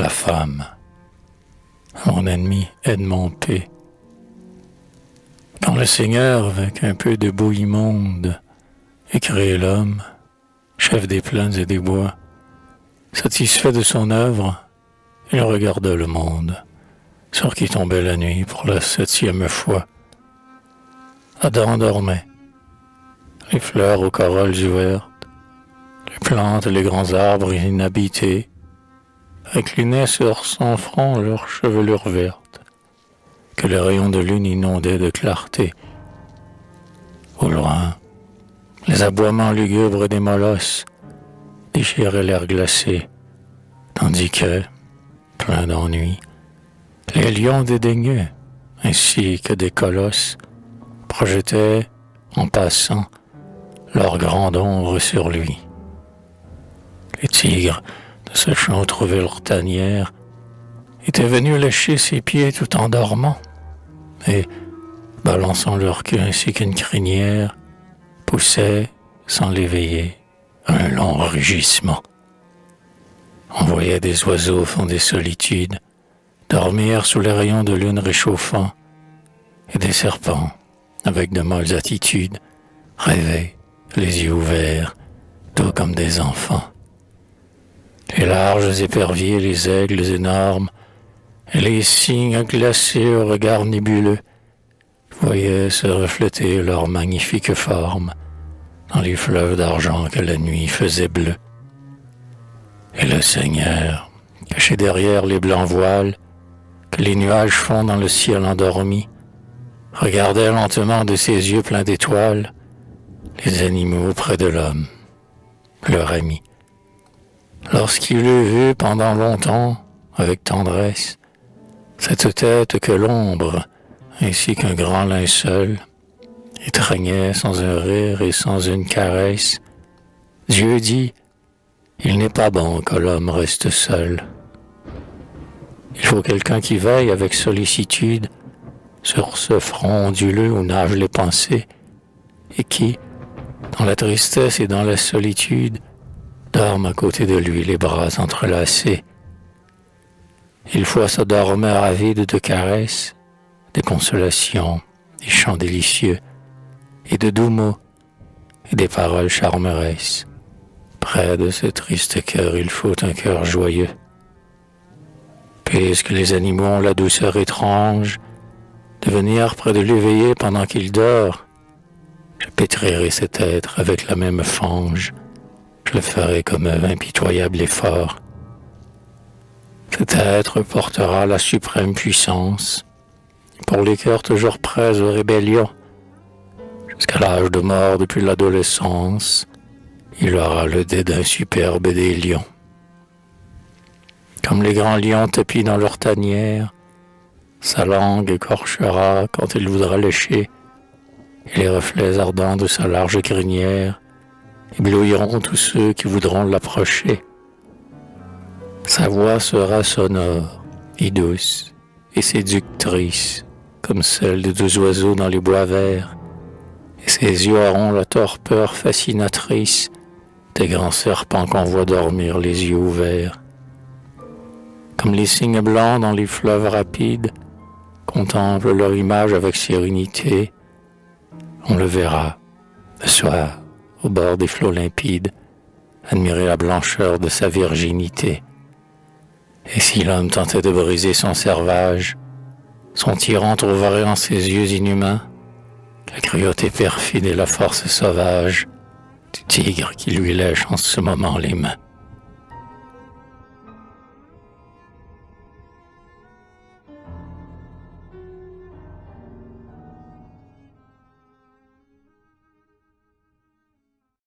la femme. Mon ennemi Edmond P. Quand le Seigneur, avec un peu de boue immonde, ait créé l'homme, chef des plaines et des bois, satisfait de son œuvre, il regarda le monde, sur qui tombait la nuit pour la 7e fois. Adam dormait, les fleurs aux corolles ouvertes, les plantes et les grands arbres inhabités, inclinaient sur son front leur chevelure verte, que les rayons de lune inondaient de clarté. Au loin, les aboiements lugubres des molosses déchiraient l'air glacé, tandis que, plein d'ennui, les lions dédaigneux, ainsi que des colosses, projetaient, en passant, leur grande ombre sur lui. Les tigres de ce champ trouvaient leur tanière, étaient venus lécher ses pieds tout en dormant, et, balançant leur queue ainsi qu'une crinière, poussaient, sans l'éveiller, un long rugissement. On voyait des oiseaux au fond des solitudes dormir sous les rayons de lune réchauffant, et des serpents, avec de molles attitudes, rêvaient, les yeux ouverts, doux comme des enfants. Les larges éperviers, les aigles énormes, et les cygnes glacés au regard nébuleux, voyaient se refléter leurs magnifiques formes dans les fleuves d'argent que la nuit faisait bleus. Et le Seigneur, caché derrière les blancs voiles que les nuages font dans le ciel endormi, regardait lentement de ses yeux pleins d'étoiles les animaux près de l'homme, leur ami. Lorsqu'il eut vu pendant longtemps, avec tendresse, cette tête que l'ombre, ainsi qu'un grand linceul, étreignait sans un rire et sans une caresse, Dieu dit, il n'est pas bon que l'homme reste seul. Il faut quelqu'un qui veille avec sollicitude sur ce front onduleux où nagent les pensées, et qui, dans la tristesse et dans la solitude, dorme à côté de lui les bras entrelacés. Il faut à ce dormeur avide de caresses, de consolations, des chants délicieux, et de doux mots, et des paroles charmeresses. Près de ce triste cœur, il faut un cœur joyeux. Puisque les animaux ont la douceur étrange de venir près de l'éveillé pendant qu'il dort, je pétrirai cet être avec la même fange, je le ferai comme un impitoyable effort. Cet être portera la suprême puissance pour les cœurs toujours prêts aux rébellions. Jusqu'à l'âge de mort depuis l'adolescence, il aura le dédain superbe des lions. Comme les grands lions tapis dans leur tanière, sa langue écorchera quand il voudra lécher, et les reflets ardents de sa large crinière éblouiront tous ceux qui voudront l'approcher. Sa voix sera sonore et douce et séductrice, comme celle de deux oiseaux dans les bois verts, et ses yeux auront la torpeur fascinatrice des grands serpents qu'on voit dormir les yeux ouverts. Comme les cygnes blancs dans les fleuves rapides contemplent leur image avec sérénité, on le verra, le soir, au bord des flots limpides, admirer la blancheur de sa virginité. Et si l'homme tentait de briser son servage, son tyran trouverait en ses yeux inhumains la cruauté perfide et la force sauvage du tigre qui lui lèche en ce moment les mains.